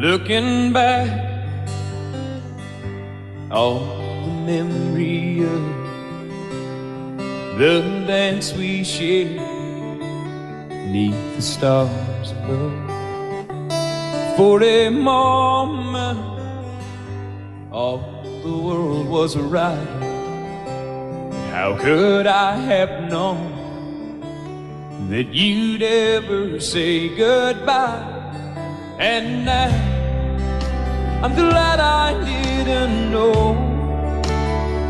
Looking back on the memory of the dance we shared beneath the stars above. For a moment all the world was right. How could I have known that you'd ever say goodbye? And now I'm glad I didn't know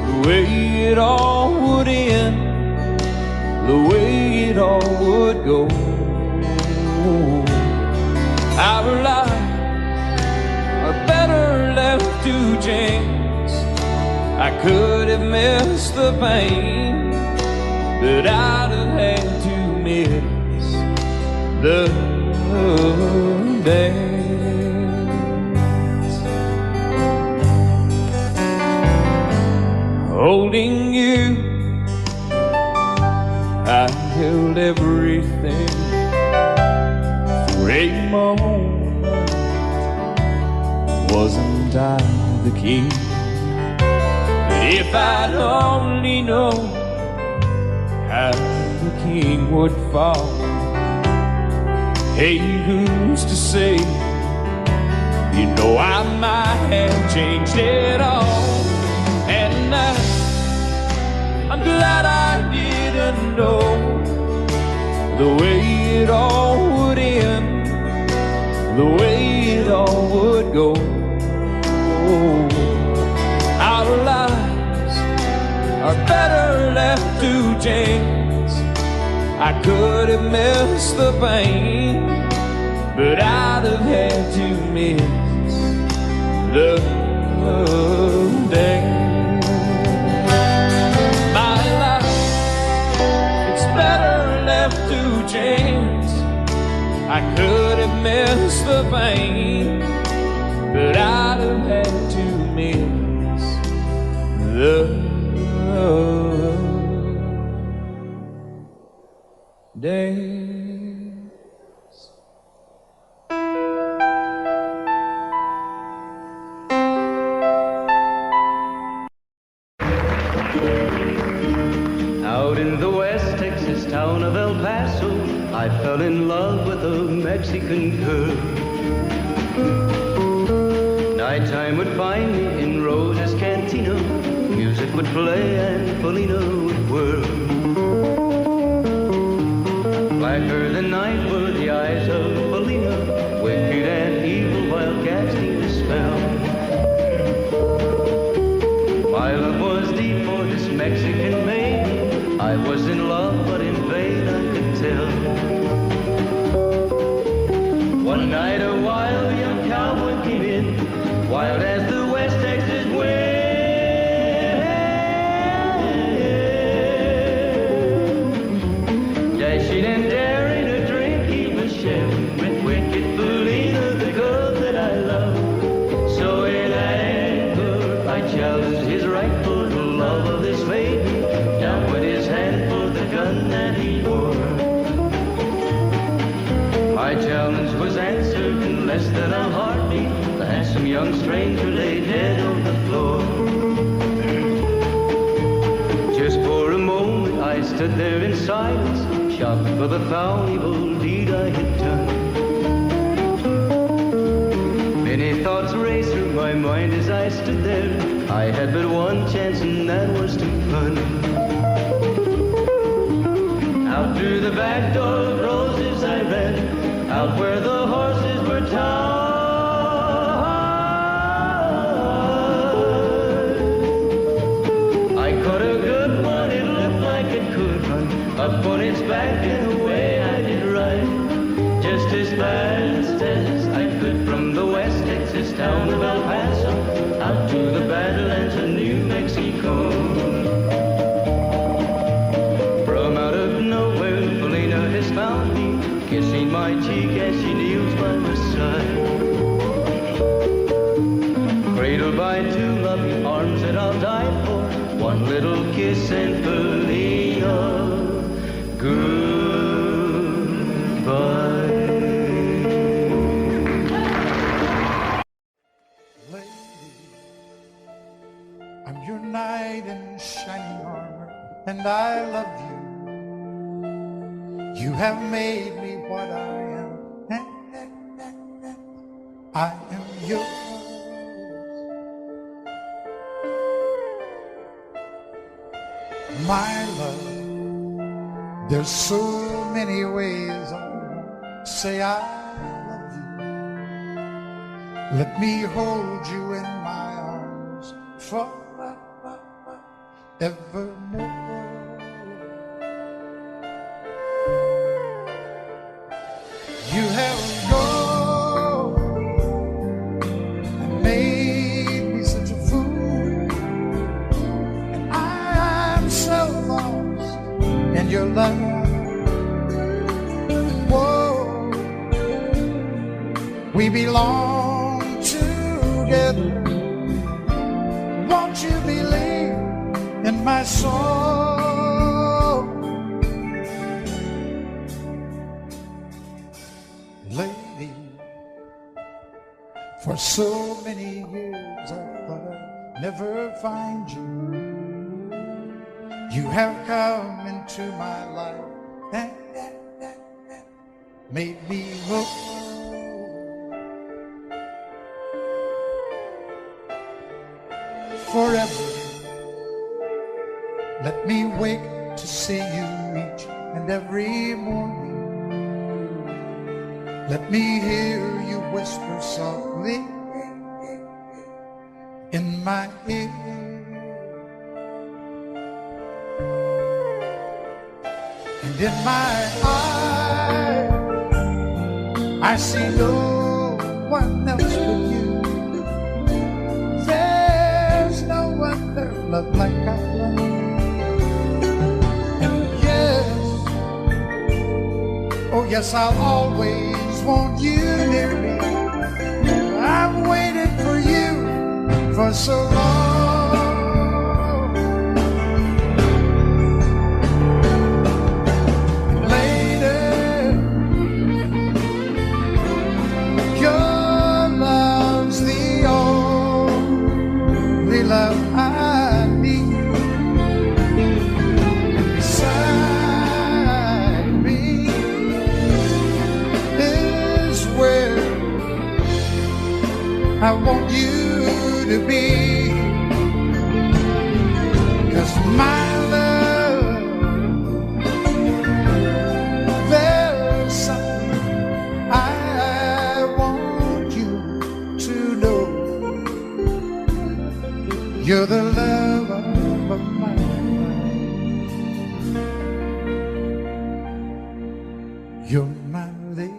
the way it all would end, the way it all would go. Our lives are better left to chance. I could have missed the pain, but I'd have had to miss the dance. Holding you, I held everything. For a moment, wasn't I the king? But if I'd only known how the king would fall, hey, who's to say? You know I might have changed it all. And I'm glad I didn't know the way it all would end, the way it all would go. Our lives are better left to chance. I could have missed the pain, but I'd have had to miss the dance. My life, it's better left to chance. I could have missed the pain, but I'd have had to miss the days. Out in the West Texas town of El Paso, I fell in love with a Mexican girl. Nighttime would find me in Rosa's cantina. Music would play and Felina would whirl. Blacker than night were the eyes of Felina, wicked and evil while casting a spell. My love was deep for this Mexican maiden. I was in love, but in vain I could tell. One night a wild young cowboy came in, wild as the West Texas wind. Dashing and daring a drink he was sharing with wicked Felina, the girl that I love. So in anger I challenged his right for the love of this maiden. Down went his hand for the gun that he wore. My challenge was answered in less than a heartbeat. The handsome young stranger lay dead on the floor. Just for a moment I stood there in silence, shocked for the foul evil deed I had done. Many thoughts raced through my mind as I stood there. I had but one chance and that was to run. Out through the back door of roses I ran, out where the horses were tied. I caught a good one, it looked like it could run, up on its back and away I did ride. Just as fast as I could from the West Texas town of El Paso, out to the Badlands of New Mexico. From out of nowhere, Felina has found me, kissing my cheek as she kneels by my side. Cradled by two loving arms that I'll die for, one little kiss and Felina, goodbye. have made me what I am. I am yours. My love, there's so many ways I say I love you. Let me hold you in my arms forevermore. You have gone and made me such a fool, and I'm so lost in your love. Whoa, we belong together. Won't you believe in my soul? Lady, for so many years I thought I'd never find you. You have come into my life and made me whole. Forever, let me wake to see you each and every morning. Let me hear you whisper softly in my ear. And in my eyes, I see no one else but you. There's no other love like I love. And yes, oh yes, I'll always want you near me. I've waited for you for so long. Lady, your love's the only love I need. And beside me is where I want you to be. 'Cause my love, there's something I want you to know. You're the love of my life. You're my lady.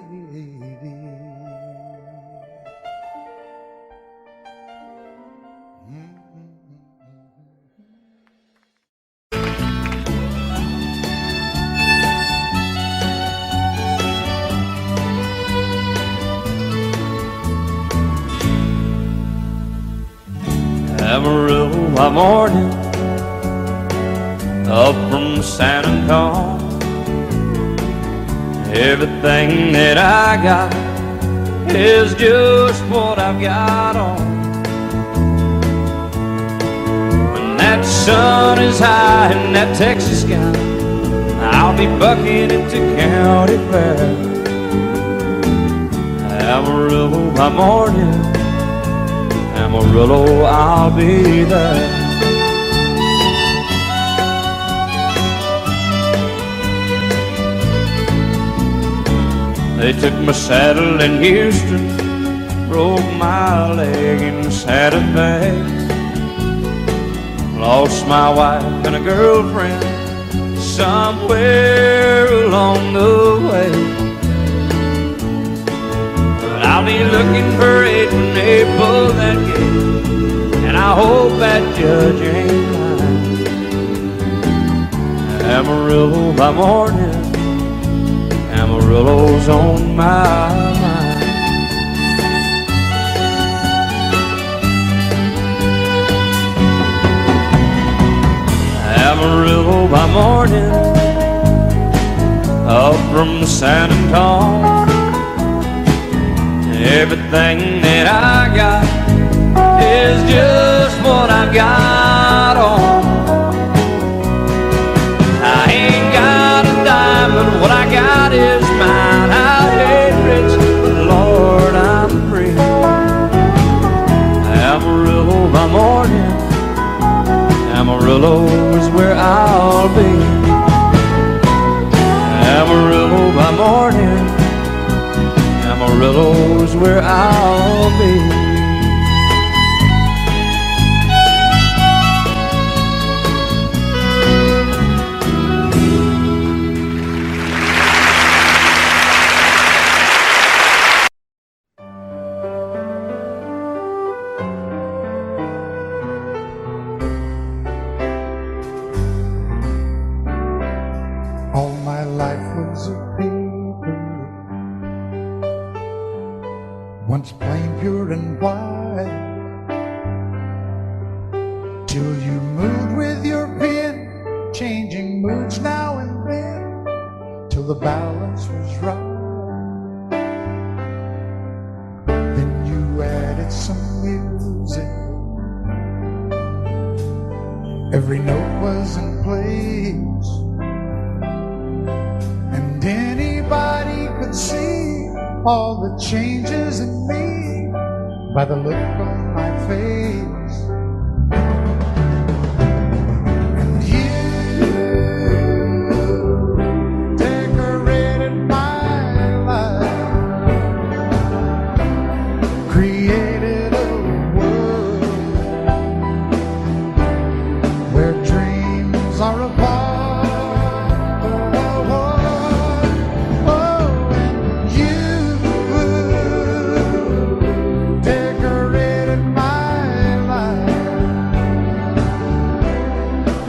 Amarillo by morning, up from San Antonio. Everything that I got is just what I've got on. When that sun is high in that Texas sky, I'll be bucking into county fair. Amarillo by morning, Amarillo, I'll be there. They took my saddle in Houston, broke my leg in Santa Fe. Lost my wife and a girlfriend somewhere along the way. I'll be looking for it when they pull that gate, and I hope that judge ain't lying. Amarillo by morning, Amarillo's on my mind. Amarillo by morning, up from San Antonio. Everything that I got is just what I got on. I ain't got a dime, but what I got Amarillo is where I'll be. Amarillo by morning, Amarillo is where I'll be. All my life was a paper, once plain, pure and white, till you moved with your pen, changing moods now and then, till the balance was right. Then you added some music, every note was in place, and anybody could see all the changes in me by the look on my face. And you decorated my life, created a world where dreams are apart.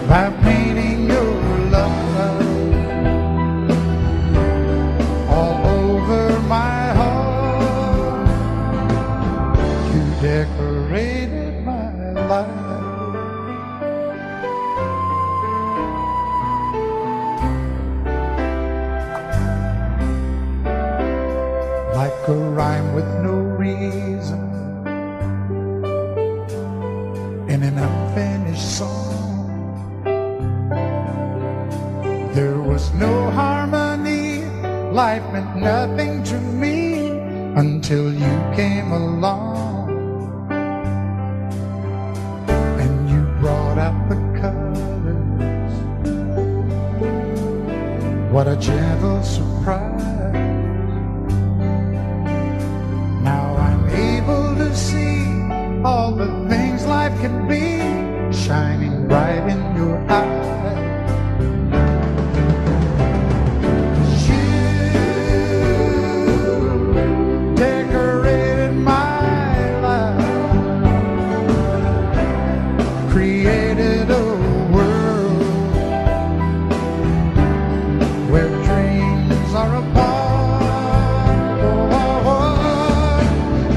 By painting your love all over my heart, you decorated my life. Like a rhyme with no reason in an unfinished song, there was no harmony, life meant nothing to me until you came along. And you brought out the colors, what a gentle surprise. Now I'm able to see all the things life can be, shining bright in your eyes. Created a world where dreams are apart.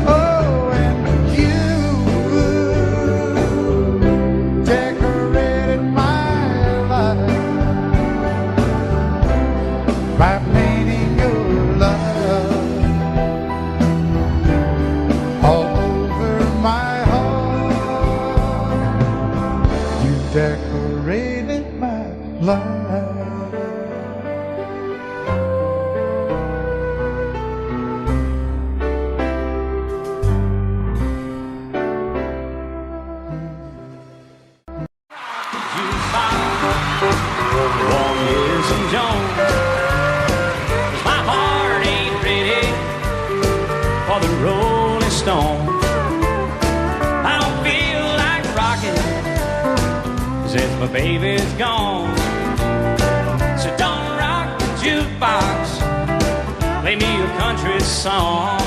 Oh, and you decorated my life by painting your love all over my heart. You decorated my life. Won't hear some Jones, 'cause my heart ain't ready for the Rolling Stone. I don't feel like rocking since my baby's gone. So don't rock the jukebox, play me a country song.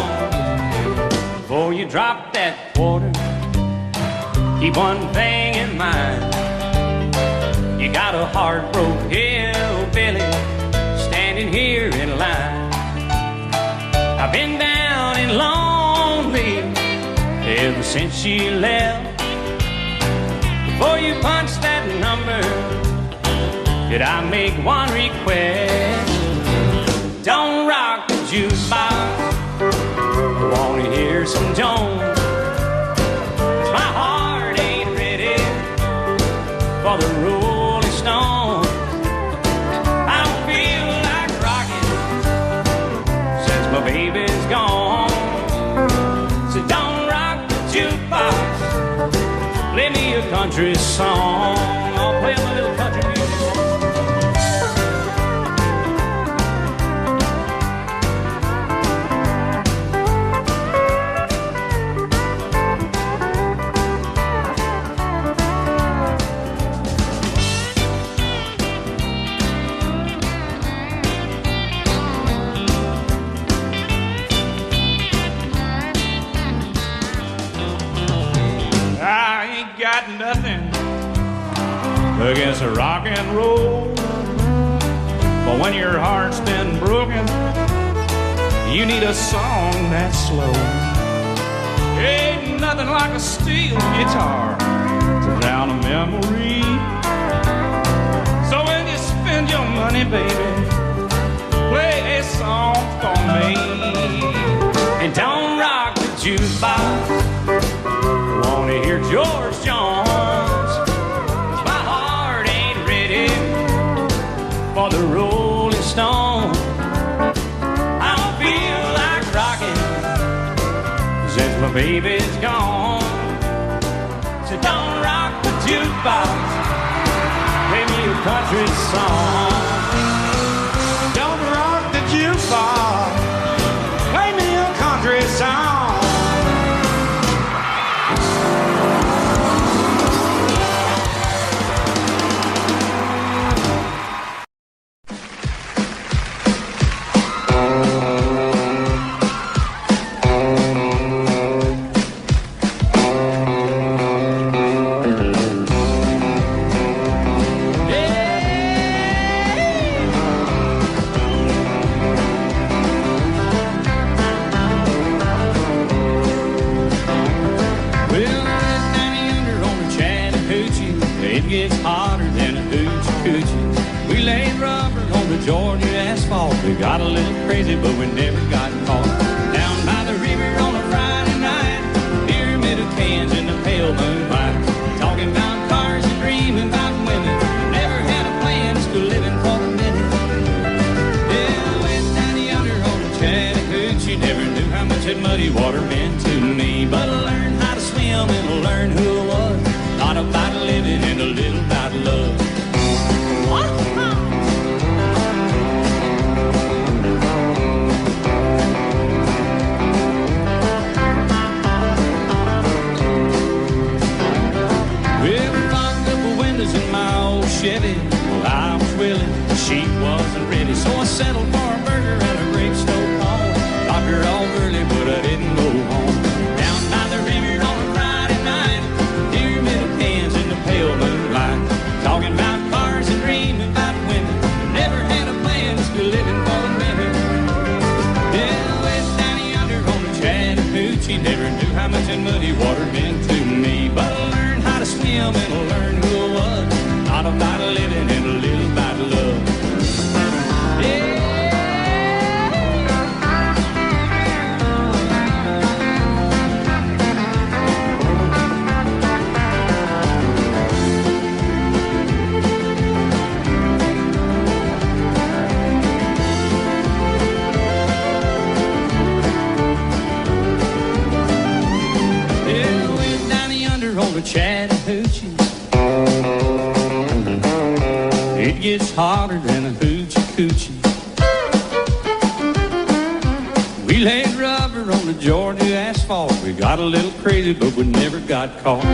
Before you drop that quarter, keep one thing in mind. You got a heart-broke hillbilly standing here in line. I've been down and lonely ever since she left. Before you punch that number, could I make one request? Don't rock the jukebox, I wanna hear some Jones. 'Cause my heart ain't ready for the Rolling Stone. I don't feel like rocking since my baby's gone. So don't rock the jukebox, play me a country song. got nothing against rock and roll. But when your heart's been broken, you need a song that's slow. Ain't nothing like a steel guitar to drown a memory. So when you spend your money, baby, play a song for me. And don't rock the jukebox. Wanna hear George Jones, 'cause my heart ain't ready for the Rolling Stone. I don't feel like rocking since my baby's gone. So don't rock the jukebox, play me a country song. Don't rock the jukebox, play me a country song. Georgia asphalt, we got a little crazy, but we never got caught. Down by the river on a Friday night, pyramid of cans in the pale moonlight, talking about cars and dreaming about women. Never had a plan, still living for the minute. Yeah, I went down yonder on the Chattahoochee, never knew how much that muddy water meant to me, but I learned how to swim and I learned who I was. Not about living and a little about love. Chevy, well, I was willing, she wasn't ready, so I settled for a burger and a grape stove home. Dropped her off early, but I didn't go home. Down by the river on a Friday night, pyramid of cans in the pale moonlight, talking about cars and dreaming about women. Never had a plan, still living for the minute. Yeah, I went down yonder on the Chattahoochee, never knew how much that muddy water meant to me, but I learned how to swim and I learned who I was. Not about living and a little about love. Yeah. Yeah, we're down yonder on the Chattahoochee. It gets hotter than a hoochie coochie. We laid rubber on the Georgia asphalt. We got a little crazy, but we never got caught.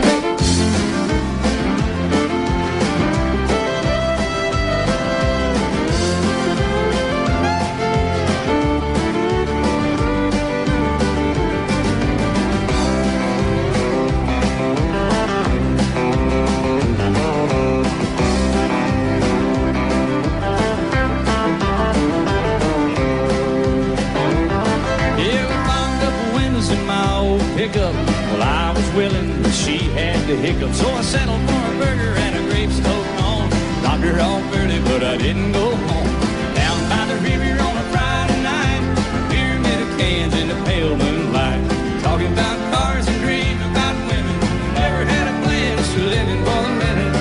Well, I was willing, but she had the hiccup, so I settled for a burger and a grape stove on. Dropped her off early, but I didn't go home. Down by the river on a Friday night, pyramid of cans in the pale moonlight, talking about cars and dreaming about women. Never had a plan, still living for the minute.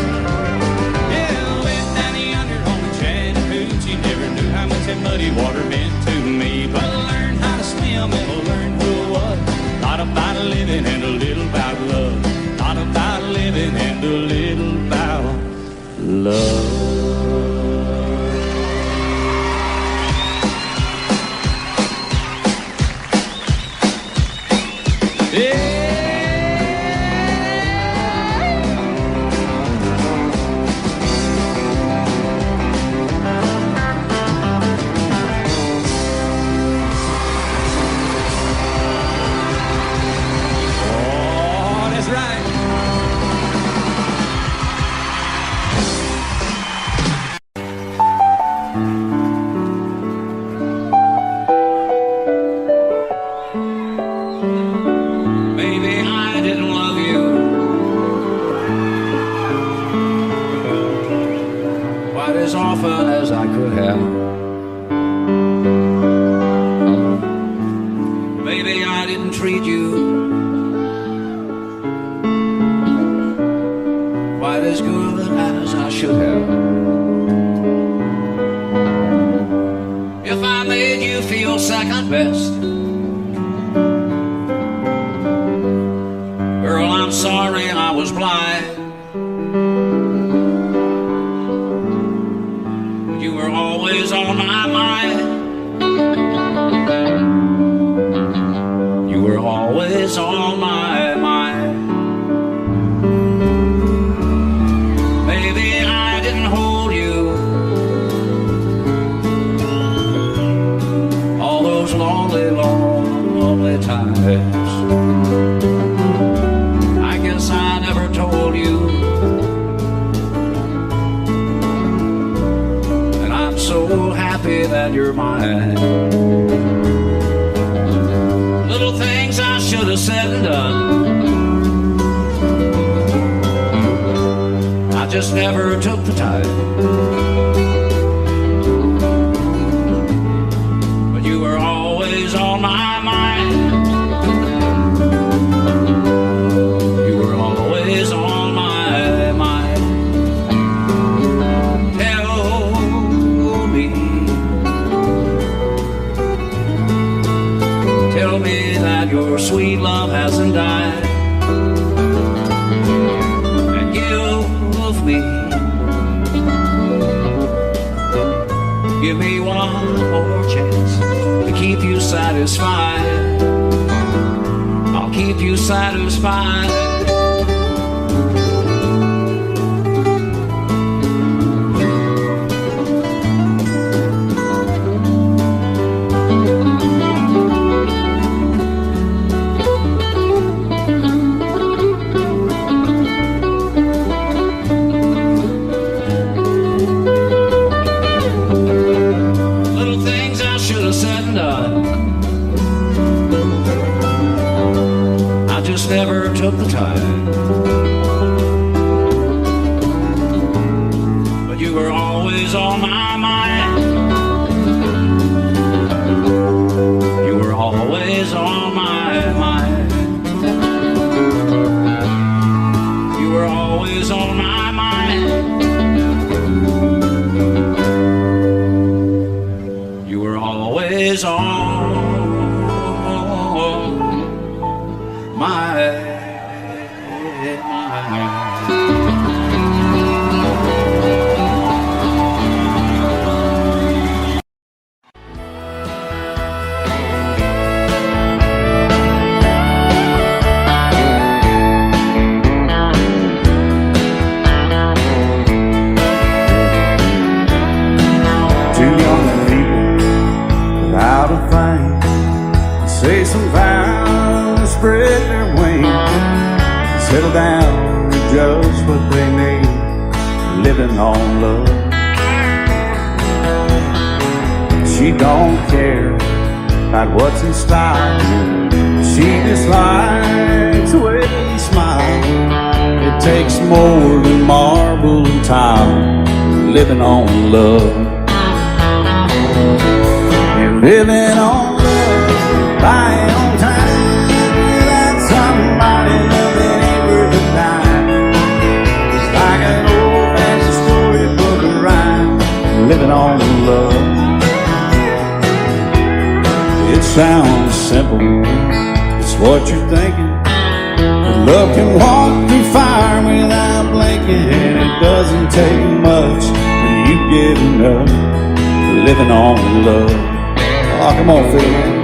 Yeah, I went down yonder on the Chattahoochee, never knew how much that muddy water meant to me, but I learned how to swim and I learned who I was. Not about living and a little about love. Not about living and a little about love. Yeah. Oh, that's right. maybe I didn't treat you quite as good as I should have. If I made you feel second best, girl, I'm sorry I was blind. You were always on my mind. You were always on my mind. Maybe I didn't hold you all those lonely, lonely times. I guess I never told you, and I'm so happy that you're mine. Little things I should have said and done, I just never took the time. But you were always on my mind. You were always on my mind. Tell me that your sweet love hasn't died, and give me one more chance to keep you satisfied. I'll keep you satisfied. Never took the time, but you were always on my mind. You were always on my mind. You were always on my mind. You were always on settle down to just what they need, living on love. She don't care about what's in style, she just likes the way he smiles. It takes more than marble and tile, living on love. And living on love, buying on time, without somebody loving ain't worth a dime. It's like an old-fashioned storybook of rhyme, living on love. It sounds simple, it's what you're thinking, but love can walk through fire without blinking, and it doesn't take much for you getting up, living on love. Oh, come on, Phil.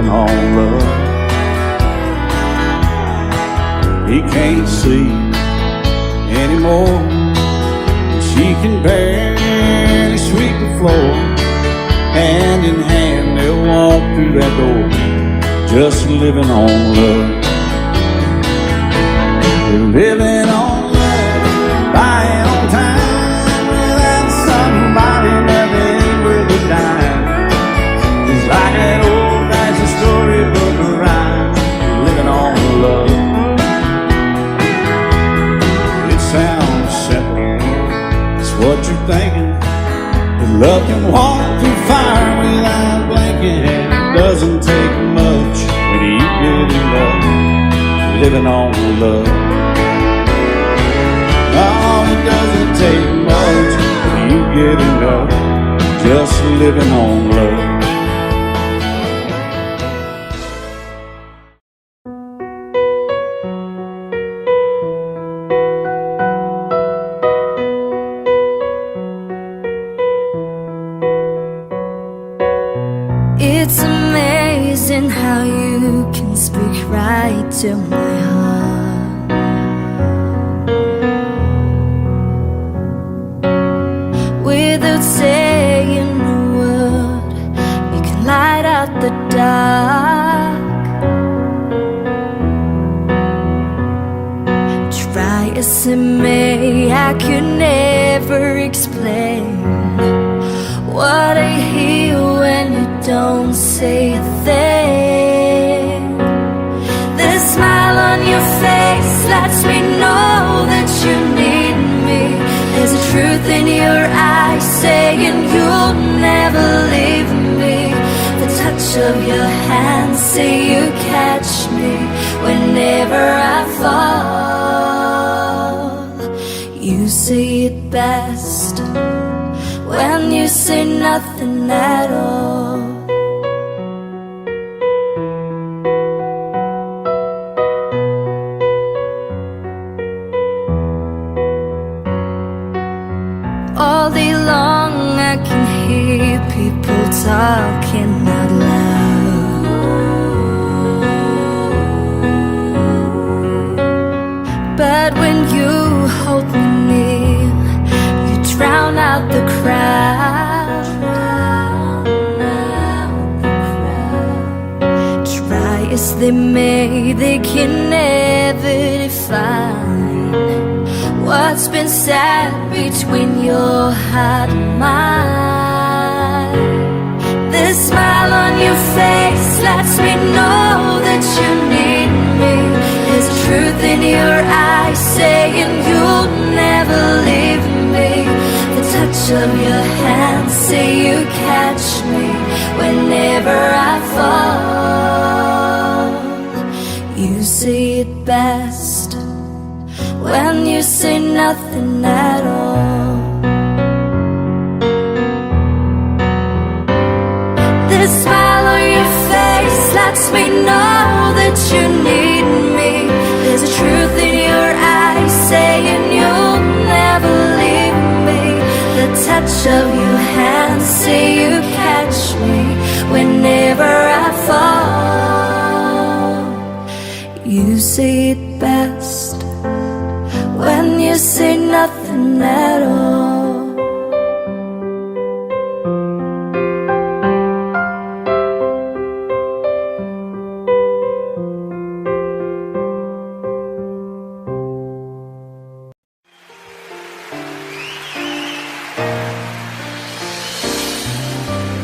on love. He can't see anymore. She can barely sweep the floor. Hand in hand they'll walk through that door, just living on love. They're living on love, buying on time without somebody that ain't worth a dime. It's like that old-fashioned storybook rhyme, living on love. It sounds simple, it's what you're thinking. That love can walk through fire without blinking, and it doesn't take much when you get in love, living on love. Oh, it doesn't take much when you get in love, just living on love. It's amazing how you can speak right to my heart. Without saying a word, you can light out the dark. Try as it may, I could never explain what I hear when you don't say a thing. The smile on your face lets me know that you need me. There's a truth in your eyes saying you'll never leave me. The touch of your hand say you catch me whenever I fall. You say it best when you say nothing at all. All day long I can hear people talking out loud, but when you hold me near, you drown out the crowd. Try as they may, they can never define what's been said between your heart and mine. The smile on your face lets me know that you need me. There's a truth in your eyes saying you'll never leave me. The touch of your hand say you catch me whenever I fall. You say it best when you say nothing at all. The smile on your face lets me know that you need me. There's a truth in your eyes saying you'll never leave me. The touch of your hand say you catch me whenever I fall. You say it best when you say nothing at all.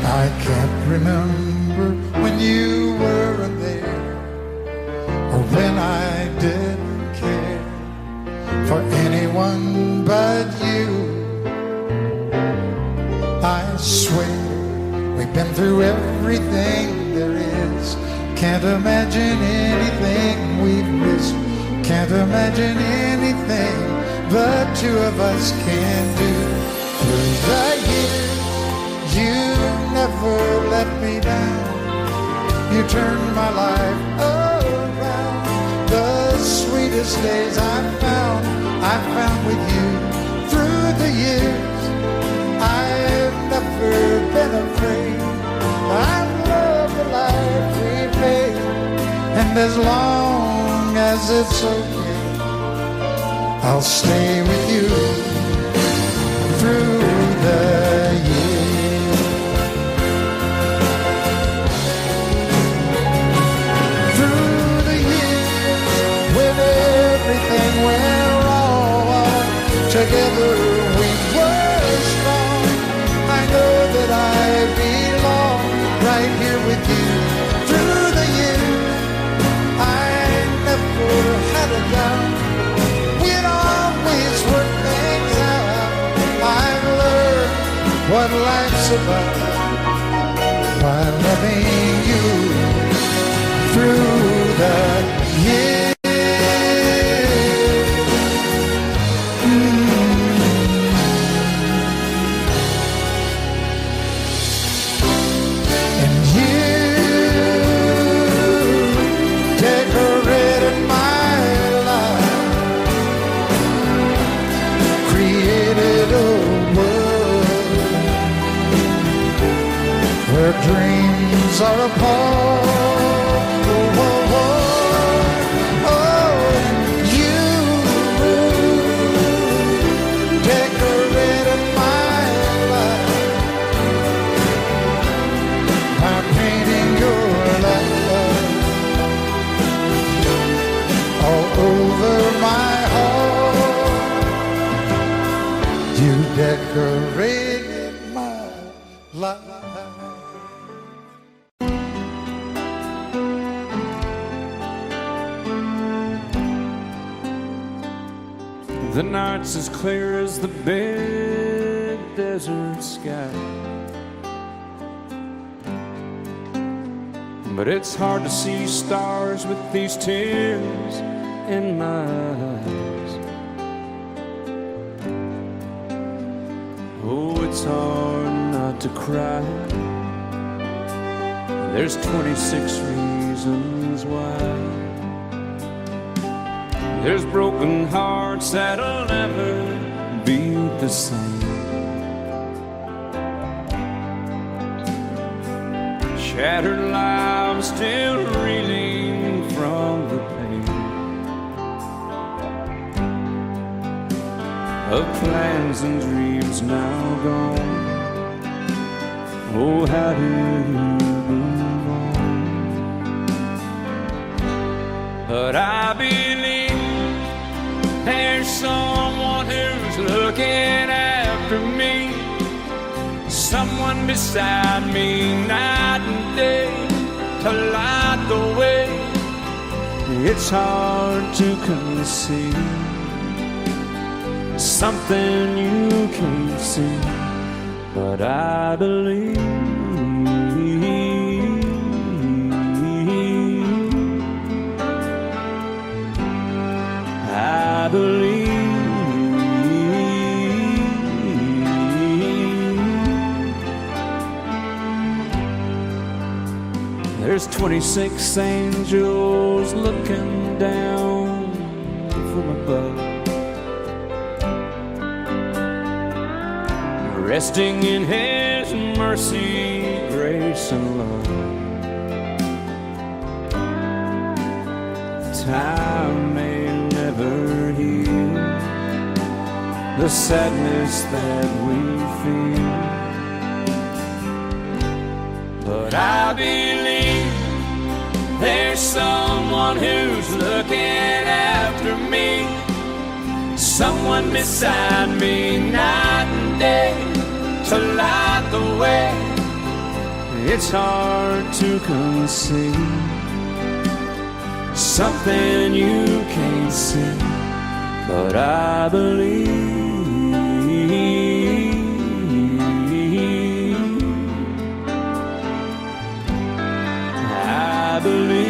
I can't remember when you weren't there, or when I didn't care for anyone but you. I swear we've been through everything there is. Can't imagine anything we've missed. Can't imagine anything the two of us can do. Through the years you never let me down. You turned my life around. The sweetest days I found with you. Through the years I've never been afraid. I love the life we've And as long as it's okay, I'll stay with you through the years. Through the years, when everything went wrong, together we were strong. I know that I belong right here with you. Through the years, I never had a doubt. We'd always work things out. I've learned what life's about by loving you through the years. And you decorated my life, created a world where dreams are apart. Oh, oh, oh, oh, you decorated my life by painting your love all over my heart. You decorated my life. The night's as clear as the big desert sky, but it's hard to see stars with these tears in my eyes. Oh, it's hard not to cry. There's 26 reasons why. There's broken hearts that'll never beat the same. Shattered lives still reeling from the pain of plans and dreams now gone. Oh, how do you move on? But I believe there's someone who's looking after me, someone beside me night and day to light the way. It's hard to conceive something you can't see, but I believe. I believe. There's 26 angels looking down from above, resting in His mercy, grace, and love. Time may never heal the sadness that we feel, but I believe there's someone who's looking after me, someone beside me night and day to light the way. It's hard to conceive something you can't see, but I believe. I believe.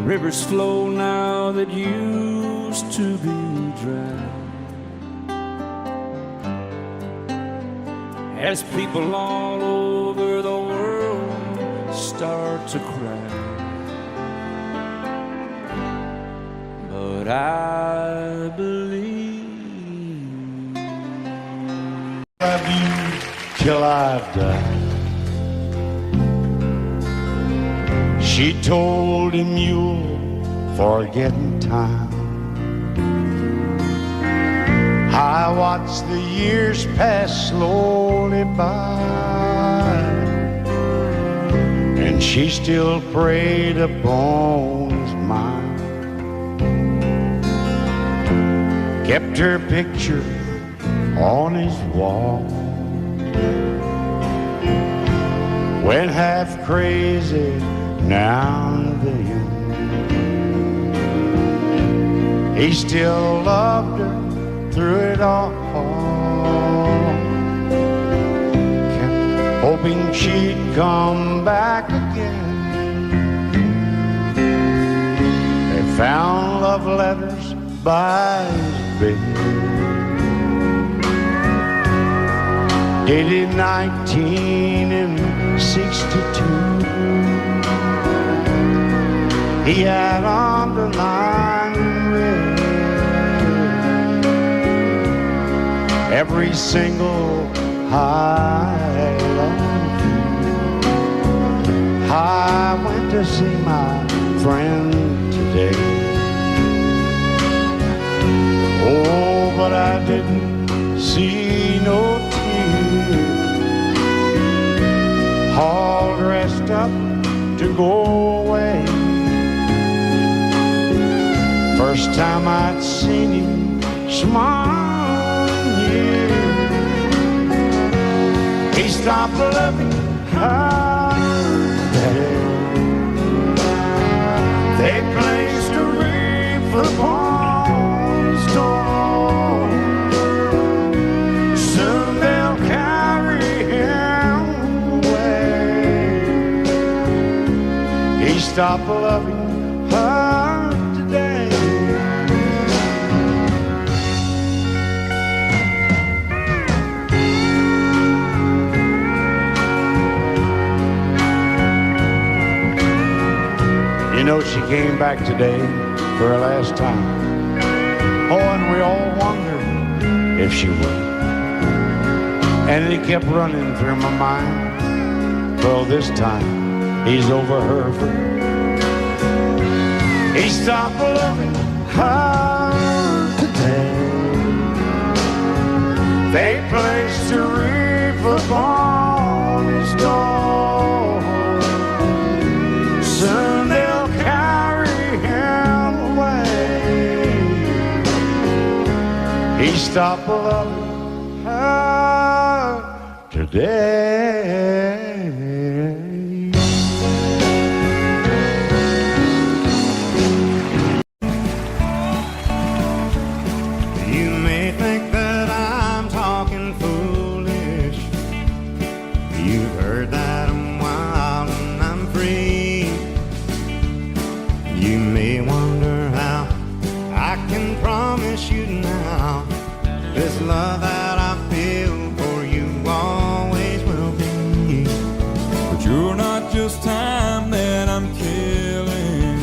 Rivers flow now that used to be dry, as people all over the world start to cry. But I believe. Love you till I die. She told him you'll forget in time. I watched the years pass slowly by, and she still preyed upon his mind. Kept her picture on his wall. Went half crazy now and then. He still loved her through it all. Kept hoping she'd come back again. They found love letters by his bed, dated 1962. He had underlined red every single I love you. I went to see my friend today. Oh, but I didn't see no tears. All dressed up to go away. First time I'd seen him smile in years. He stopped loving her. They placed a wreath upon his door. Soon they'll carry him away. He stopped loving her today. You know, she came back today for her last time. Oh, and we all wondered if she would. And it kept running through my mind. Well, this time he's over her for good. He stopped loving her today. They placed a wreath upon his door. Soon they'll carry him away. He stopped loving her today. You may think that I'm talking foolish. You've heard that I'm wild and I'm free. You may wonder how I can promise you now this love that I feel for you always will be. But you're not just time that I'm killing.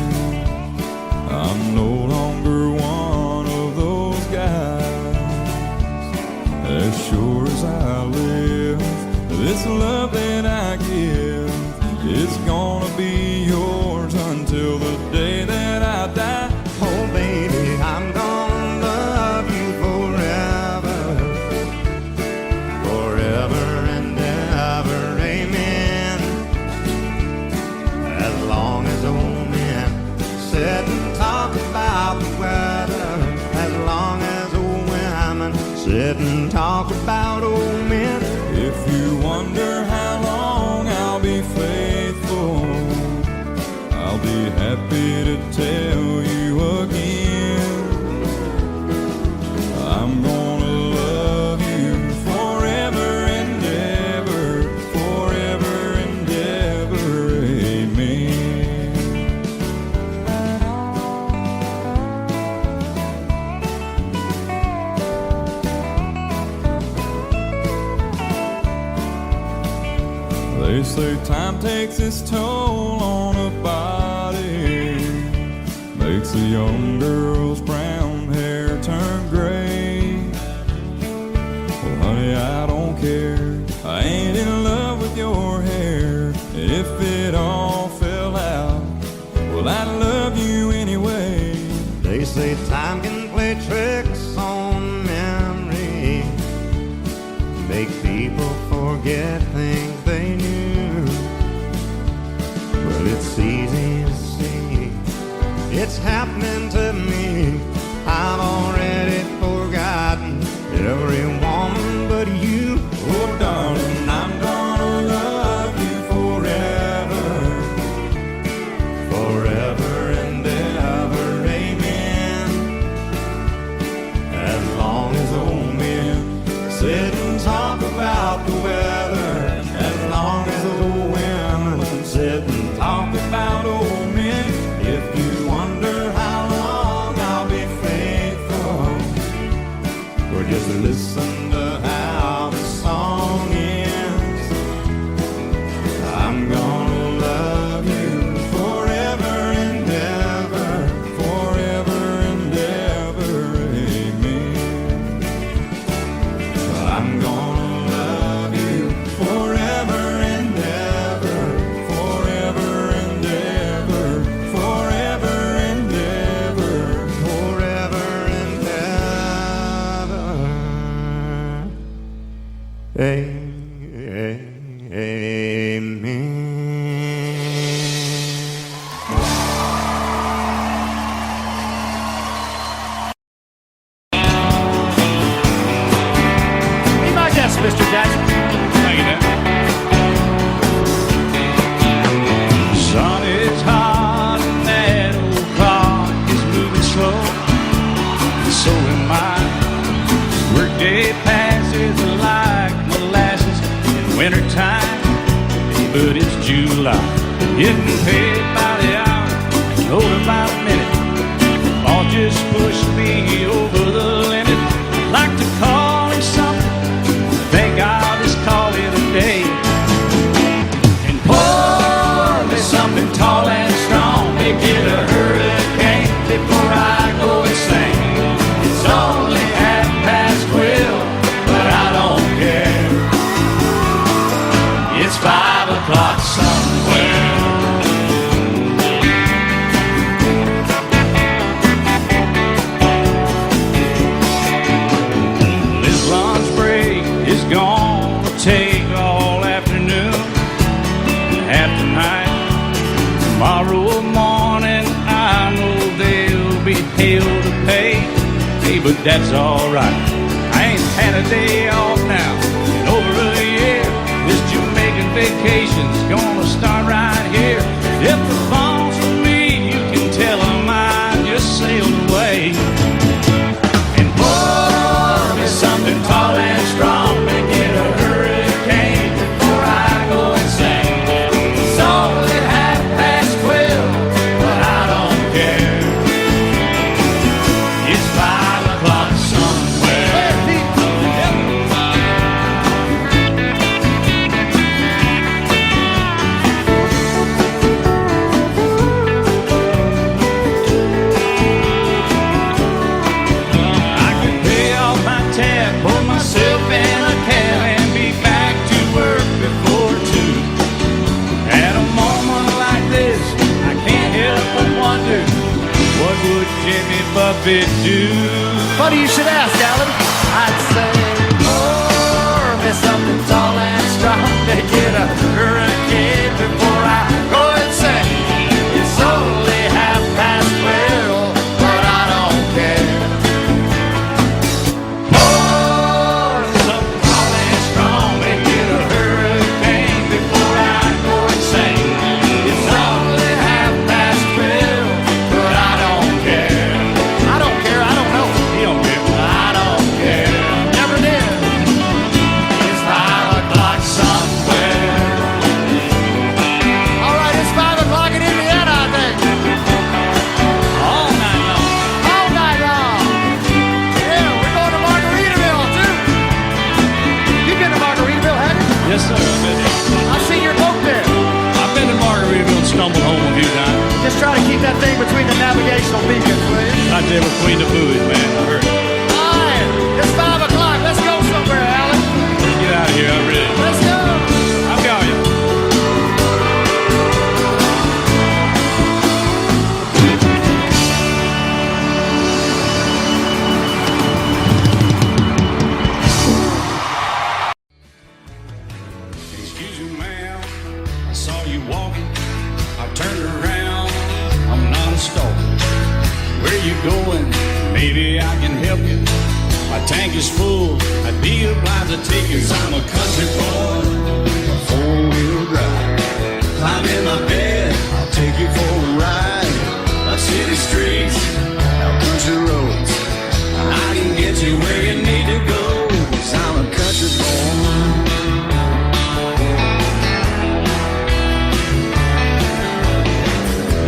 I'm no longer one of those guys. As sure as I live, this love that I give is gonna be yours until the day that I die. Oh baby, I'm gonna love you forever, forever and ever, amen. As long as old men sit and talk about the weather, as long as old women sit and talk about old men. If you wonder how long I'll be faithful, I'll be happy to tell you again. I'm gonna love you forever and ever, forever and ever, amen. They say time takes its toll on a body, makes a young girl's brown hair turn gray. Well, Honey, I don't care. I ain't in love with your hair. And if it all fell out, well, I love you anyway. They say time can play tricks on memory, make people forget things they knew. But it's easy to see it's happening to me. I've already forgotten every woman but you. Oh, darling, I'm gonna love you forever, forever and ever, amen. As long as old men sit and talk about the weather, as long as old women sit and talk about old men. If you wonder how long I'll be faithful, or just listen to how the song ends, I'm gonna love you forever and ever, forever and ever, amen. I'm gonna love you forever and ever, forever and ever, forever and ever, forever and ever, amen. Be my guest, Mr. Jackson. Thank you, Dan. Son, it's hot and that old clock is moving slow. So am I. Workday passes like molasses in wintertime. But it's July. Getting paid by the hour, older by the minute. All just pushed me over the limit. Like to call it something, I think I'll just call it a day. And pour me something tall and strong, make it a hurricane before I go insane. It's only 12:30, but I don't care. It's 5 o'clock somewhere. This lunch break is gonna take all afternoon, half the night. Tomorrow morning I know there'll be hell to pay. Hey, but that's alright. I ain't had a day off now in over a year. This Jamaican vacation's gonna start right here. If the phone's for me, you can tell them I just sailed away. And pour me something tall and strong, make it a hurricane before I go insane. It's only 12:30, but I don't care. It's 5 o'clock somewhere. I can pay off my tab, pour myself in a cab, and be back to work before 2. At a moment like this, I can't help but wonder, what would Jimmy Buffett do? Funny you should ask, Alan. I'd say, pour me something tall and strong, make it a hurricane before I go insane. It's only 12:30, but I don't care. Pour me something tall and strong, make it a hurricane before I go insane. It's only 12:30, but I don't care. I don't care, I don't know. He don't care. I don't care. Never did. It's 5 o'clock somewhere. All right, it's 5 o'clock in Indiana, I think. All night long. All night long. Yeah, we're going to Margaritaville, too. You've been to Margaritaville, haven't you? Yes, sir. I've been there. I've seen your boat there. I've been to Margaritaville and stumbled home a few times. Just try to keep that thing between the navigational beacons, will you? Right there between the buoys, man. I heard. All right, it's 5 o'clock. Let's go somewhere, Alan. going, maybe I can help you. My tank is full, I'd be obliged to take you. 'Cause I'm a country boy, a four-wheel drive. Climb in my bed, I'll take you for a ride. Up city streets, out country roads, I can get you where you need to go. 'Cause I'm a country boy.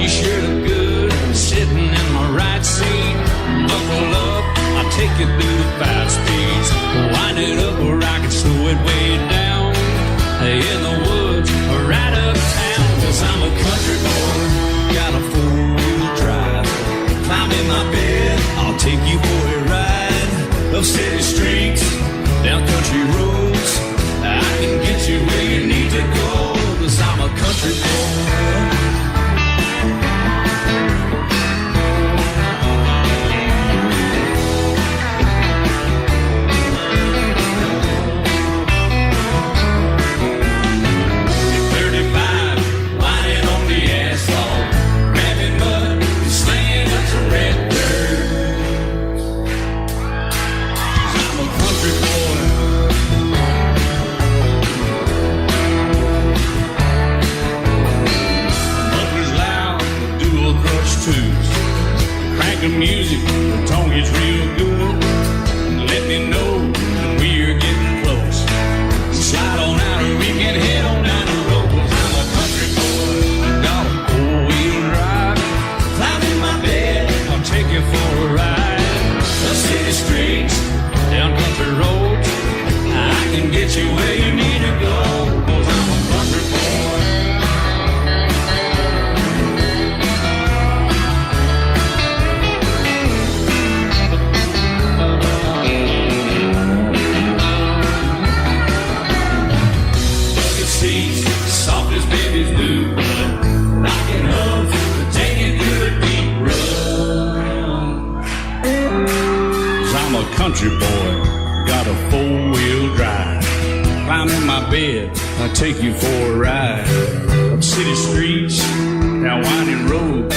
You sure look good sitting in my right seat. Buckle up, I'll take you through the 5 speeds. Wind it up or I can slow it way down. In the woods or right uptown. 'Cause I'm a country boy, got a 4-wheel drive. Climb in my bed, I'll take you for a ride. Up city streets, down country roads, I can get you where you need to go. 'Cause I'm a country boy. The music, the tone gets real good. Let me know when we're getting close. Slide on out or we can head on down the road. 'Cause I'm a country boy, got a 4-wheel drive. Climb in my bed, I'll take you for a ride. The city streets, down country roads, I can get you where you need to go. 'Cause I'm a country boy. Soft as babies do, rocking up to take it through the deep run. 'Cause I'm a country boy, got a 4-wheel drive. Climb in my bed, I'll take you for a ride. Up city streets, down winding roads,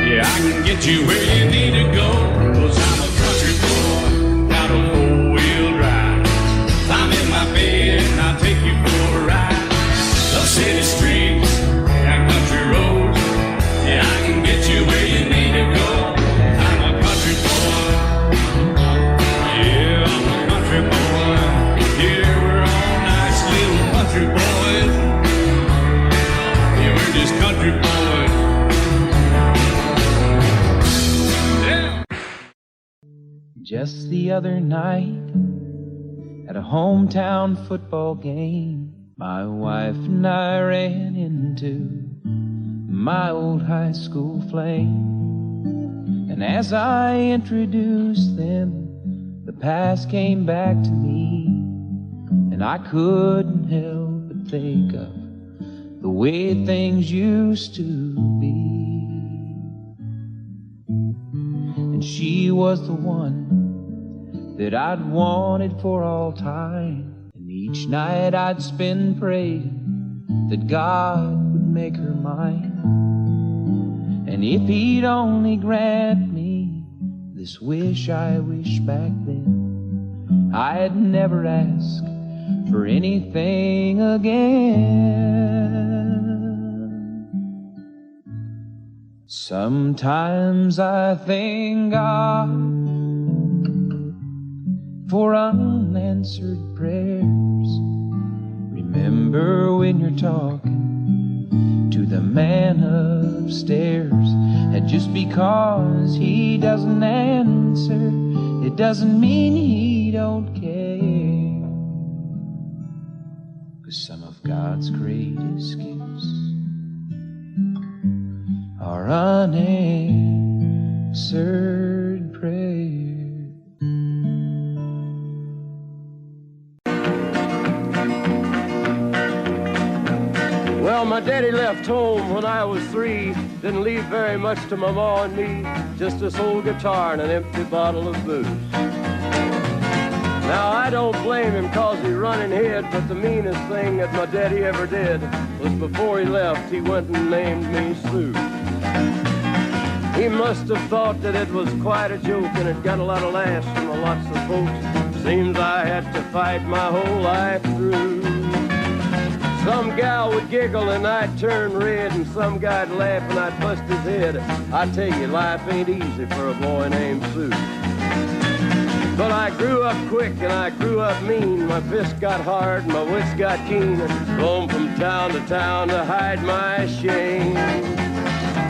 yeah, I can get you where you need to go. 'Cause I'm a country boy, got a 4-wheel drive. Climb in my bed, and I'll take you for a ride. Up city streets, down country roads, yeah, I can get you where you need to go. I'm a country boy, yeah, I'm a country boy. Yeah, we're all nice little country boys. Yeah, we're just country boys. Yeah. Just the other night, at a hometown football game, my wife and I ran into my old high school flame. And as I introduced them, the past came back to me, and I couldn't help but think of the way things used to be. And she was the one that I'd wanted for all time. Each night I'd spend praying that God would make her mine. And if he'd only grant me this wish I wished back then, I'd never ask for anything again. Sometimes I thank God for unanswered prayers. Remember when you're talking to the man upstairs, and just because he doesn't answer, it doesn't mean he don't care. 'Cause some of God's greatest gifts are unanswered prayers. Well, my daddy left home when I was 3. Didn't leave very much to my ma and me, just this old guitar and an empty bottle of booze. Now, I don't blame him 'cause he run and hid, but the meanest thing that my daddy ever did was before he left, he went and named me Sue. He must have thought that it was quite a joke, and it got a lot of laughs from lots of folks. Seems I had to fight my whole life through. Some gal would giggle and I'd turn red, and some guy'd laugh and I'd bust his head. I tell you, life ain't easy for a boy named Sue. But I grew up quick and I grew up mean. My fists got hard and my wits got keen. Roamed from town to hide my shame.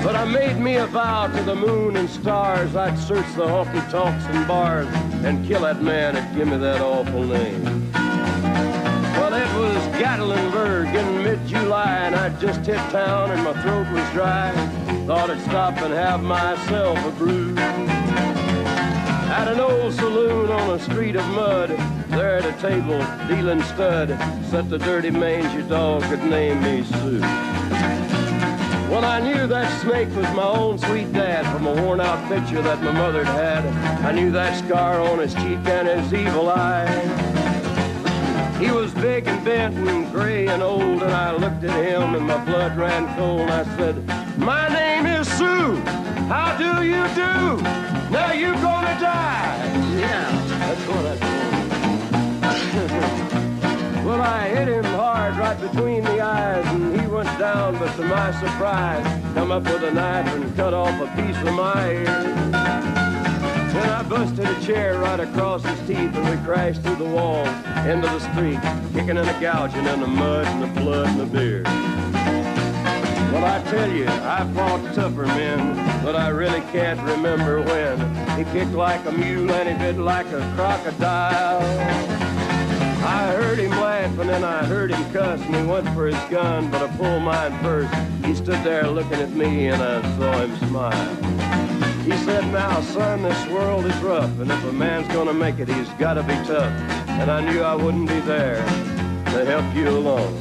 But I made me a vow to the moon and stars. I'd search the honky-tonks and bars and kill that man that give me that awful name. Well, it was Gatlinburg in mid-July, and I'd just hit town and my throat was dry. Thought I'd stop and have myself a brew. At an old saloon on a street of mud, there at a table, dealing stud, sat the dirty mangy dog that named me Sue. Well, I knew that snake was my own sweet dad from a worn-out picture that my mother'd had. I knew that scar on his cheek and his evil eye. He was big and bent and gray and old, and I looked at him and my blood ran cold. And I said, "My name is Sue. How do you do? Now you gonna die." Yeah, that's what I told him. Well, I hit him hard right between the eyes, and he went down, but to my surprise, come up with a knife and cut off a piece of my ear. Then I busted a chair right across his teeth, and we crashed through the wall into the street, kicking and a gouging in the mud and the blood and the beer. Well, I tell you, I fought tougher men, but I really can't remember when. He kicked like a mule and he bit like a crocodile. I heard him laugh and then I heard him cuss, and he went for his gun, but I pulled mine first. He stood there looking at me and I saw him smile. He said, "Now, son, this world is rough, and if a man's gonna make it, he's gotta be tough." And I knew I wouldn't be there to help you along.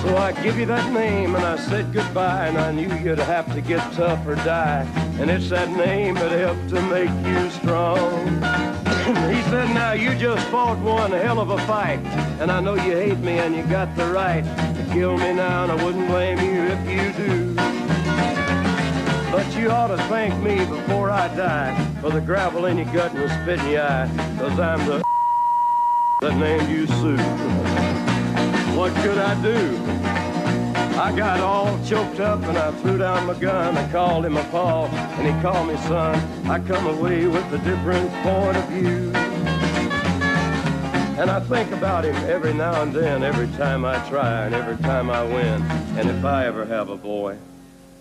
So I give you that name and I said goodbye, and I knew you'd have to get tough or die. And it's that name that helped to make you strong. He said, "Now you just fought one hell of a fight, and I know you hate me and you got the right to kill me now, and I wouldn't blame you if you do. But you ought to thank me before I die for the gravel in your gut and the spit in your eye, 'cause I'm the that named you Sue." What could I do? I got all choked up and I threw down my gun. I called him a pa and he called me son. I come away with a different point of view. And I think about him every now and then, every time I try and every time I win. And if I ever have a boy,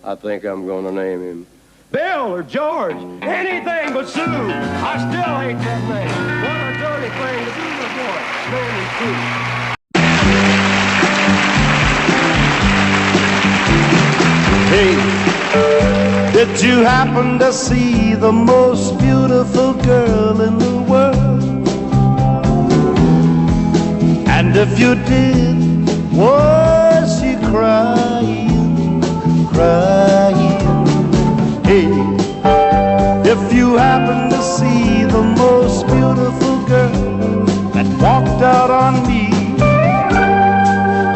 I think I'm gonna name him Bill or George, anything but Sue. I still hate that name. What a dirty thing to do to a boy. Name him Sue. Hey, did you happen to see the most beautiful girl in the world? And if you did, was she crying, crying? Hey, if you happen to see the most beautiful girl that walked out on me,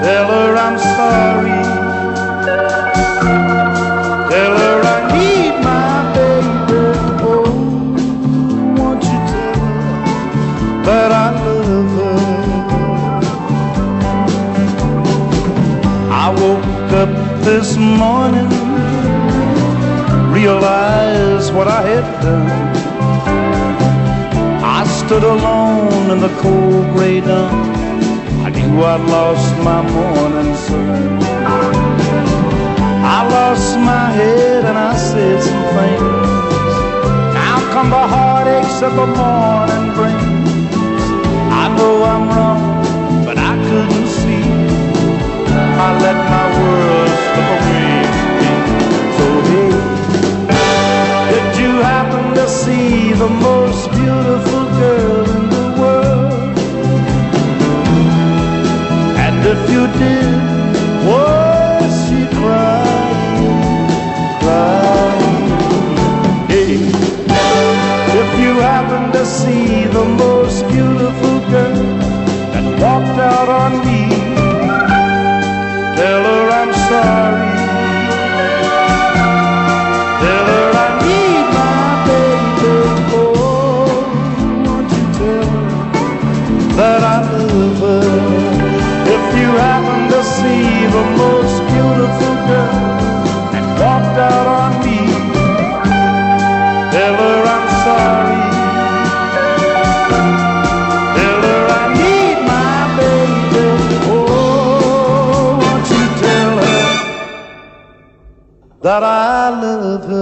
tell her I'm sorry. Tell her I need my baby. Oh, won't you tell her that I love her? I woke up this morning, realized what I had done. I stood alone in the cold gray dawn. I knew I'd lost my morning sun. I lost my head and I said some things. Now come the heartaches that the morning brings. I know I'm wrong, but I couldn't see. I let my world slip away from me. So hey, did you happen to see the most beautiful girl in the world? And if you did, was she crying, crying? Hey, if you happen to see the most love her. If you happen to see the most beautiful girl that walked out on me, tell her I'm sorry. Tell her I need my baby. Oh, won't you tell her that I love her?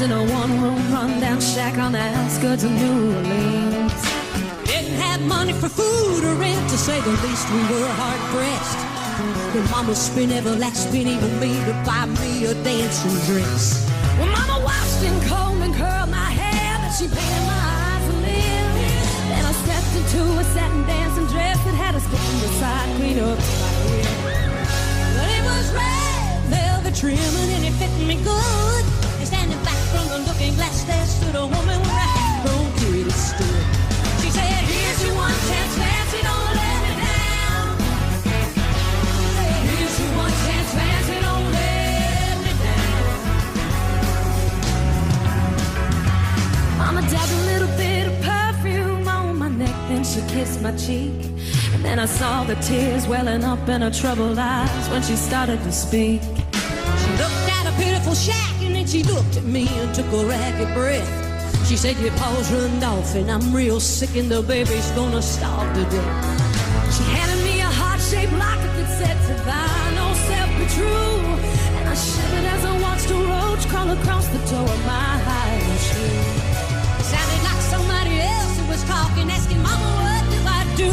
In a one-room rundown shack on the outskirts of New Orleans. Didn't have money for food or rent, to say the least. We were hard-pressed. When Mama spent every last penny on me to buy me a dancing dress. When Mama washed and combed and curled my hair, but she painted my eyes a little. Then I stepped into a satin dancing dress that had a skin beside clean up my hair. But it was red velvet trimming and it fit me good. Standing back from the looking glass, there stood a woman with a half-grown kid that stood. She said, here's your one chance, Patsy, don't let me down. Here's your one chance, Patsy, don't let me down. Mama dabbed a little bit of perfume on my neck, then she kissed my cheek. And then I saw the tears welling up in her troubled eyes when she started to speak. She looked at a pitiful shack, and then she looked at me and took a ragged breath. She said, your paws run off and I'm real sick and the baby's gonna starve to death. She handed me a heart-shaped locket that said, to thine old self be true. And I shivered as I watched a roach crawl across the toe of my high shoe. It sounded like somebody else who was talking, asking, Mama, what do I do?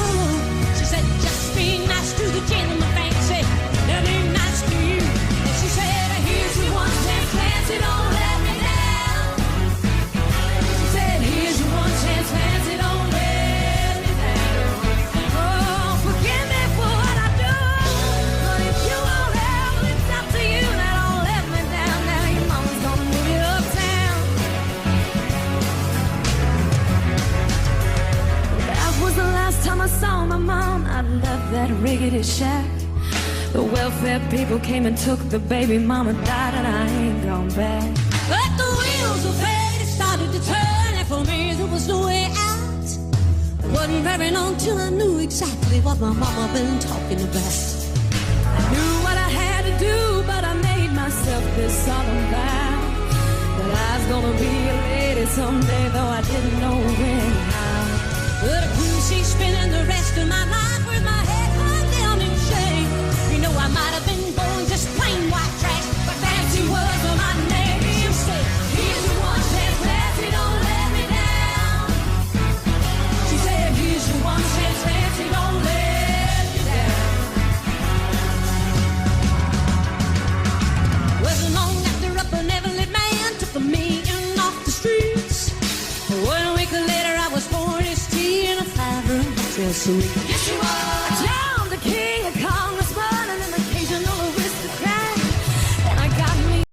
She said, just be nice to the gentleman, fancy. They'll be nice to you. And she said, here's your one chance, Patsy, don't let me down. She said, here's your one chance, Patsy, don't let me down. Oh, forgive me for what I do, but if you won't help, it's up to you. Now don't let me down. Now your mama's gonna move you uptown. That was the last time I saw my mom. I left that rickety shack. The welfare people came and took the baby. Mama died and I ain't gone back. But the wheels of fate started to turn, and for me there was no way out. It wasn't very long till I knew exactly what my mama been talking about. I knew what I had to do, but I made myself this solemn vow that I was gonna be a lady someday, though I didn't know when or how. But I couldn't see spending the rest of my life with my head hung down in shame. You know I might have been born just plain white trash, but Patsy was my name. She said, here's your one chance, Patsy, don't let me down. She said, here's your one chance, Patsy, don't let me down. Wasn't long after up an Everett man took a million off the streets. 1 week later I was 40 in a 5-room hotel suite. Yes, you are. John, the king of Congressman, and an occasional aristocrat. And I got me.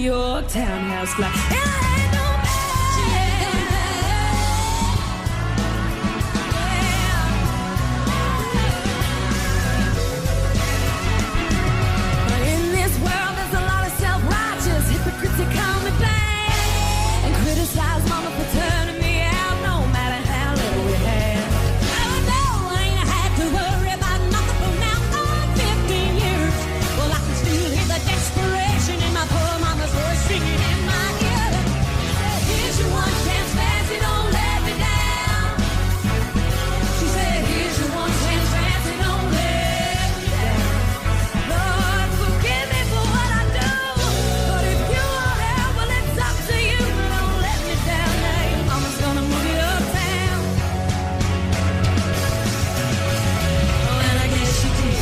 York townhouse like, and I ain't no man. In this world, there's a lot of self-righteous hypocrites that call me bad and criticize mama for turning me out, no matter how little we had. I know I ain't had to worry about nothing from now on 15 years. Well, I can still hear the desperation in my poor mama's voice singing in my ear. Here's your one chance, Patsy, don't let me down. She said, here's your one chance, Patsy, don't let me down. Lord, forgive me for what I do, but if you want help, well, it's up to you. Don't let me down now, your mama's gonna move you uptown. Oh, and I guess she did.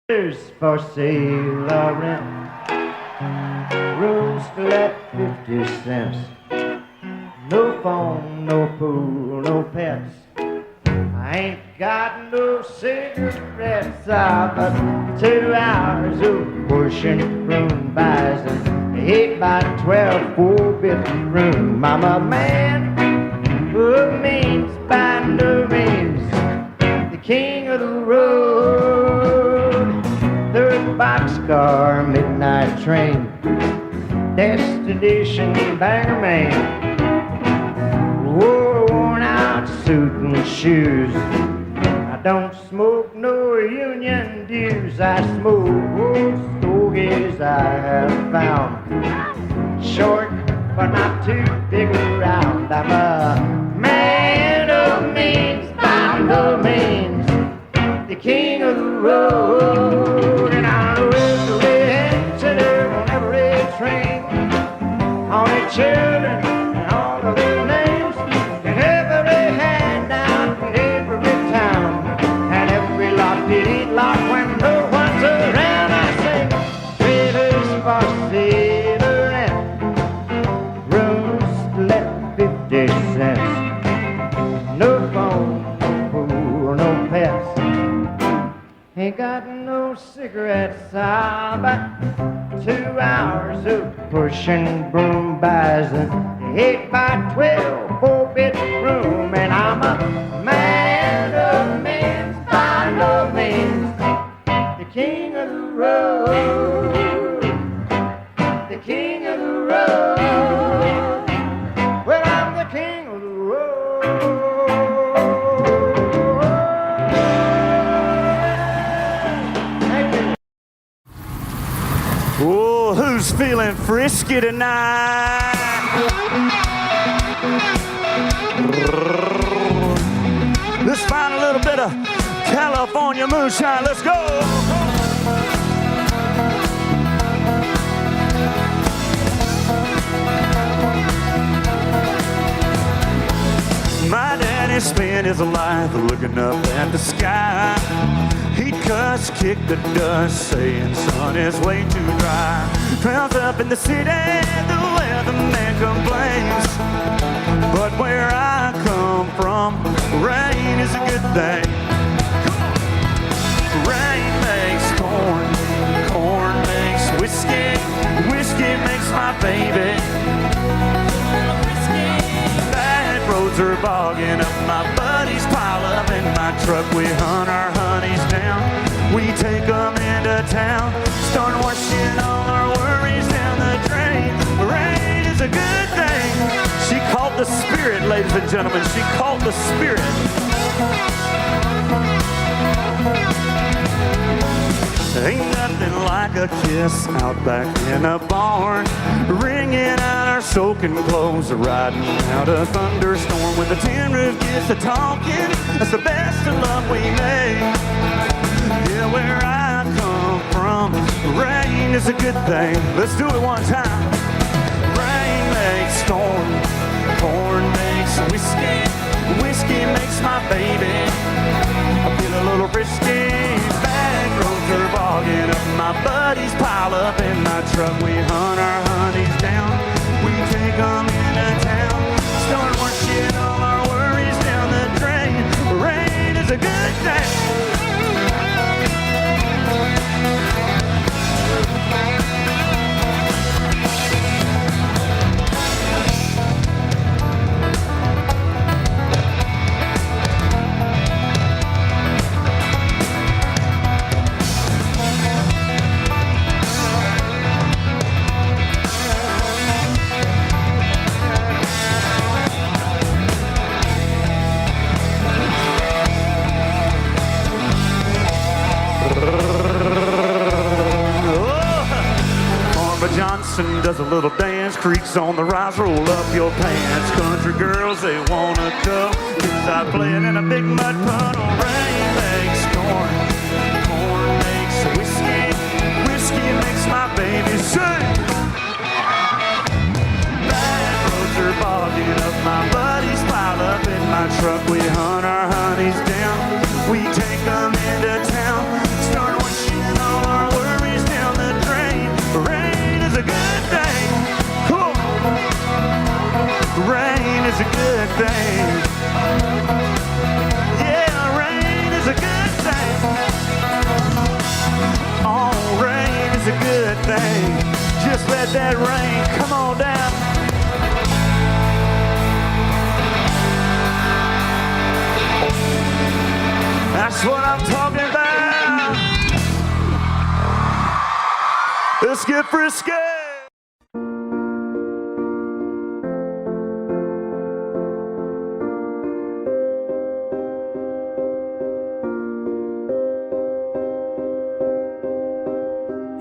There's for sale or rent, rooms to let 50 cents. No phone, no pool, no pets. I ain't got no cigarettes. I've got 2 hours of pushing room buys an 8 by 12 4-bit room. I'm a man who means by no means the king of the road. Third boxcar, midnight train, destination Bangerman. Wore a worn out suit and shoes. I don't smoke no union dues. I smoke old stogies I have found, short but not too big around. I'm a man of means by no means, the king of the road. And I will consider on every train, all the children and all the little names, and every hand down in every town, and every lock did eat lock when no one's around. I say, trailers for sale or rent, rooms to let 50 cents. No phone, no pool, no pets. Ain't got no cigarettes. I've got 2 hours of pushing broom buys an 8 by 12 4-bit room. And I'm a man of means by no means, the king of the road, the king of the road. Well, I'm the king of the road. Oh, who's feeling frisky tonight? Let's find a little bit of California moonshine. Let's go. My daddy spent his life looking up at the sky. He'd cuss, kick the dust, saying, sun is way too dry. Crowds up in the city, the weatherman complains. But where I come from, rain is a good thing. Rain makes corn, corn makes whiskey, whiskey makes my baby. Bad roads are bogging up, my buddies pile up in my truck. We hunt our honeys down, we take them into town, start washing all our worries down the drain. Rain is a good thing. She caught the spirit, ladies and gentlemen. She caught the spirit. Ain't nothing like a kiss out back in a barn, wringing out our soaking clothes, riding out a thunderstorm when the tin roof gets to talking. That's the best of love we make. Yeah, where I come from, rain is a good thing. Let's do it one time. Rain makes corn, corn makes whiskey, whiskey makes my baby. I feel a little frisky. Back roads are bogging up. My buddies pile up in my truck. We hunt our honeys down. We take them into town. Start washing all our worries down the drain. Rain is a good thing. Johnson does a little dance, creaks on the rise, roll up your pants. Country girls, they wanna go inside playing in a big mud puddle. Rain makes corn, corn makes whiskey, whiskey makes my baby sing. Bad roads are bogging up, my buddies pile up in my truck. We hunt our honeys down, we take them into town. Start washing all our worries down the drain. Rain is a good thing. Cool. Rain is a good thing. Yeah, rain is a good thing. Oh, rain is a good thing. Just let that rain come on down. That's what I'm talking about. Let's get frisky.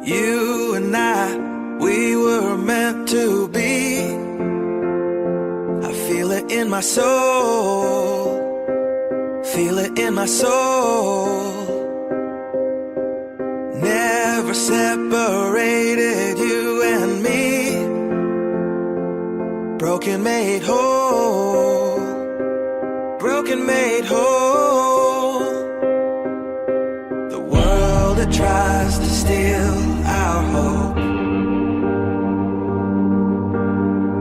You and I, we were meant to be. I feel it in my soul. Feel it in my soul. Never separated, you and me. Broken made whole. Broken made whole. The world that tries to steal our hope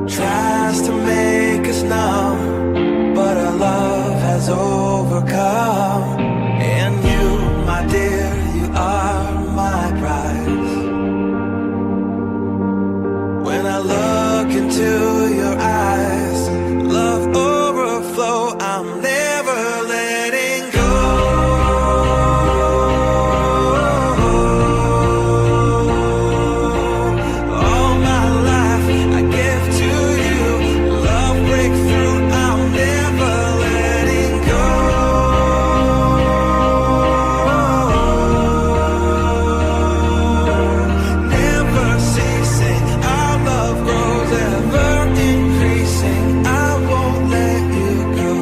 tries to make us numb, but our love has overcome. And you, my dear, you are my prize. When I look into your eyes, love overflow, I'm never letting go. All my life I give to you, love breakthrough, I'm never letting go. Never ceasing, our love grows ever increasing. I won't let you go.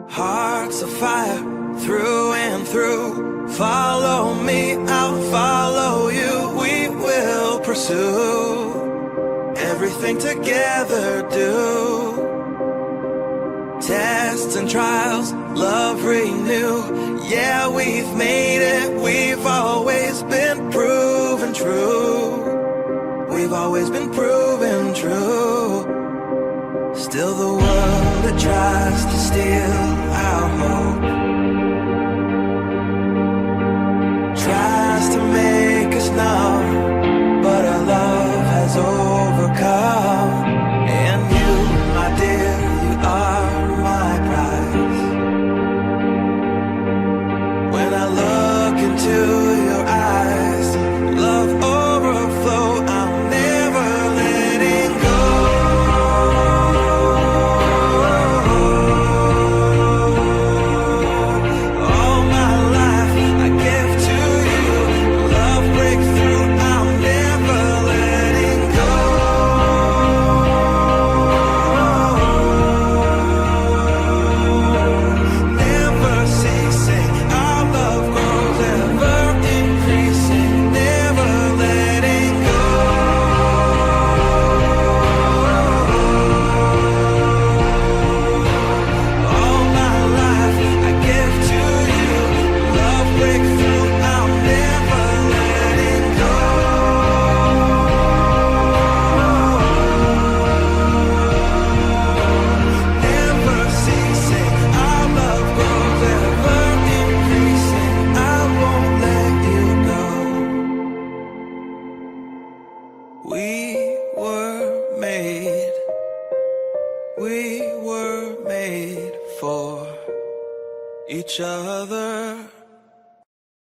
Hearts of fire through and through. Follow me, I'll follow you. We will pursue everything together. Do tests and trials, love renew. Yeah, we've made it. We've always been proven true. We've always been proven true. Still the world that tries to steal our hope tries to make us numb, but our love has overcome. And you, my dear, you are my prize. When I look into your eyes, love overflows. We were made for each other.